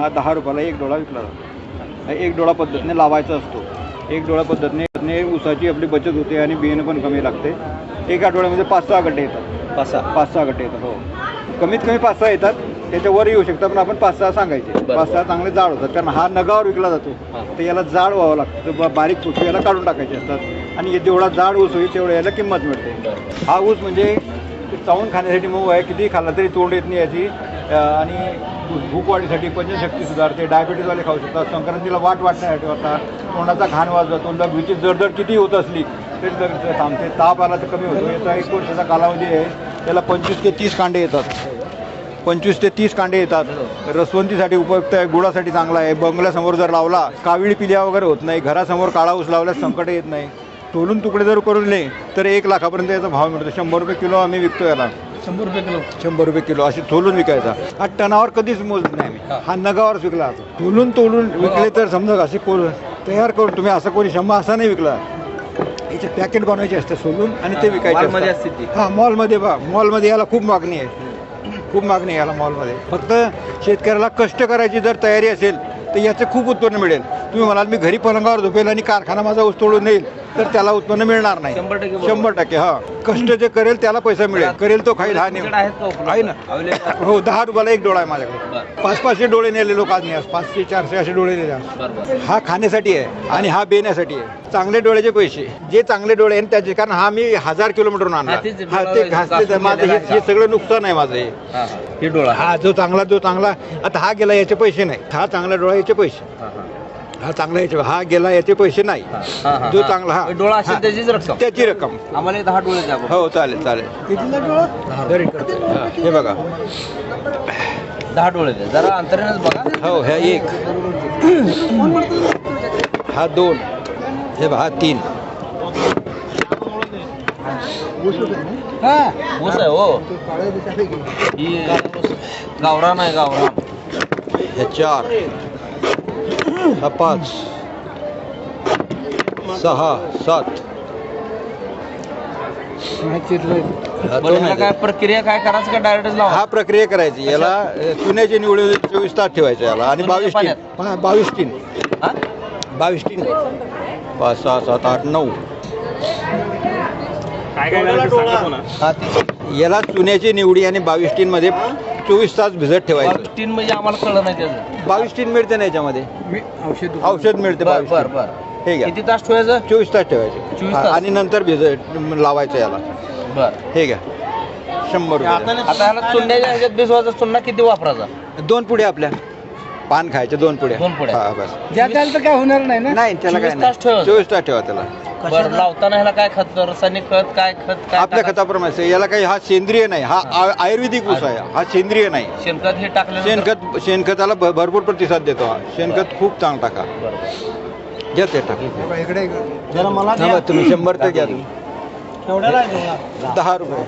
हा 10 रुपयाला एक डोळा विकला जातो. एक डोळा पद्धतीने लावायचा असतो. एक डोळा पद्धतीने ऊसाची आपली बचत होते आणि बियाणं पण कमी लागते. एका डोळ्यामध्ये 5-6 गड्डे येतात. 5-6 गड्डे येतात. हो, कमीत कमी 5-6 येतात. त्याच्यावर येऊ शकतात, पण आपण 5-6 सांगायचे. 5-6 चांगले जाड होतात, कारण हा नगावर विकला जातो. तर याला जाड व्हावं लागतं. बारीक फुटवे याला काढून टाकायचे असतात आणि जेवढा जाड ऊस होईल तेवढं याला किंमत मिळते. हा ऊस म्हणजे चावून खाण्यासाठी मऊ आहे, कितीही खाल्ला तरी तोंड येत नाही याची. आणि भूकवाढीसाठी पचनशक्ती सुधारते. डायबिटीजवाले खाऊ शकतात. संक्रांतीला वाटण्यासाठी होता. तोंडाचा घाण वाज जातो. लघवीची जडजड किती होत असली तरी लगेच थांबते. ताप आला तर कमी होतो. याचा 1 वर्षाचा कालावधी आहे. त्याला 25 ते 30 कांडे येतात. 25 ते 30 कांडे येतात. रसवंतीसाठी उपयुक्त आहे. गुळासाठी चांगला आहे. बंगल्यासमोर जर लावला, कावीळ पिल्या वगैरे होत नाही. घरासमोर काळा ऊस लावल्यास संकट येत नाही. तोलून तुकडे जर करून तर 1 लाखापर्यंत याचा भाव मिळतो. 100 रुपये किलो आम्ही विकतो याला. 100 रुपये किलो. 100 रुपये किलो अशी तोलून विकायचा. हा टनावर कधीच मोजत नाही आम्ही. हा नगावरच विकला जातो. तोलून विकले तर समजा असे तयार करून तुम्ही असं कोणी 100 असा नाही विकला. याचे पॅकेट बनवायचे असते सोलून आणि ते विकायचे असते. हा, मॉलमध्ये याला खूप मागणी आहे. खूप मागणी याला मॉलमध्ये. फक्त शेतकऱ्याला कष्ट करायची जर तयारी असेल तर याचं खूप उत्पन्न मिळेल. तुम्ही म्हणाल मी घरी पलंगावर झोपेल आणि कारखाना माझा ऊस तोडून नेईल तर त्याला उत्पन्न मिळणार नाही. 100%. हा, कष्ट जे करेल त्याला पैसा मिळेल. करेल तो खाईल. हा आहे ना. हो, 10 रुपयाला एक डोळा आहे माझ्याकडे. 500 डोळे नेले लोक आज नाही. 500-400 असे डोळे नेले. हा खाण्यासाठी आहे आणि हा बेण्यासाठी आहे. चांगले डोळ्याचे पैसे, जे चांगले डोळे आहेत त्याचे, कारण हा मी 1000 किलोमीटरहून आणला. हा, ते घासले माझं हे सगळं नुकसान आहे माझं हे डोळा. हा जो चांगला आता हा गेला याचे पैसे नाही. हा चांगला डोळा याचे पैसे. हा चांगला याचे, हा गेला याचे पैसे नाही. जो चांगला हा डोळा असेल त्याची रक्कम. आम्हाला 10 डोळे द्या. हो, चालेल. कितीला डोळा? हे बघा, 10 डोळे द्या. जरा अंतरानेच बघा. हो, ह्या 1, हा 2, हे बघा, हा 3. ऊस आहे हो. गावरान आहे, गावरान. हे 4, हा 5, 6, 7. काय प्रक्रिया काय करायचं का डायरेक्ट लावा? हा, प्रक्रिया करायची. याला चुन्याचे निवडे 24 तास ठेवायचे याला. आणि 22 टीन. 22 टीन. 5, 6, 7, 8, 9. याला चुन्याची निवडी आणि 22 टीन मध्ये 24 तास भिजत ठेवायचं. 22 टीन म्हणजे आम्हाला कळलं नाही त्याचं. 22 टीन मिळते ना याच्यामध्ये. औषध मिळते. 22 टीन. हे घ्या. किती तास ठेवायचं? 24 तास ठेवायचे. 24 तास. आणि नंतर लावायचं याला. हे घ्या, 100 रुपये. आता ह्याला चुन्याच्या ह्याच्यात भिजवायचा. चुन्ना किती वापरायचा? 2 पुढे आपल्या पान खायचे. 2 पुढे. 2 पुढे. हा, बस. तर काय होणार नाही ना. नाही, त्याला काय 24 तास ठेवा. 24 तास ठेवा त्याला. बरं, लावताना ह्याला काय खत, रासायनिक खत, काय खत, काय आपल्या खताप्रमाणे. याला काही, हा सेंद्रिय नाही. हा आयुर्वेदिक ऊस आहे. हा सेंद्रिय नाही. शेणखत हे टाकलं. शेणखताला भरपूर प्रतिसाद देतो हा. शेणखत खूप चांगलं टाका. घ्या ते टाका. जरा मला तुम्ही 100 ते घ्या. 10 रुपये.